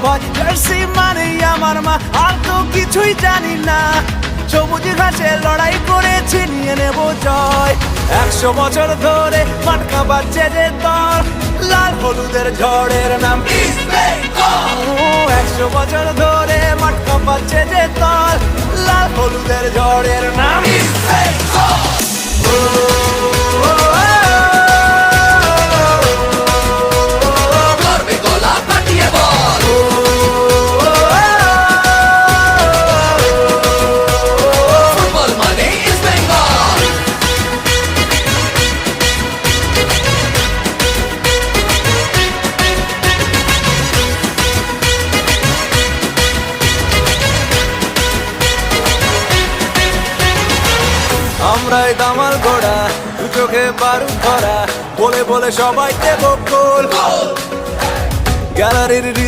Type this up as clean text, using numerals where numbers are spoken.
সবুজ জার্সি মানে আমার মা, আর তো কিছুই জানি না। সবুজ ঘাসে লড়াই করেছি, নিয়ে নেব জয়। 100 বছর ধরে মাটকা বাজছে যে দল, লাল হলুদের ঝড়ের নাম ইস্ট বেঙ্গল। 100 বছর ধরে মাটকা বাজছে যে দল, লাল হলুদের ঝড়ের নাম ইস্ট বেঙ্গল। আমরাই দামাল ঘোড়া, দু চোখে বারুদ ধরা, বলে বলে সবাই দেব গোল। গ্যালারির হৃদয়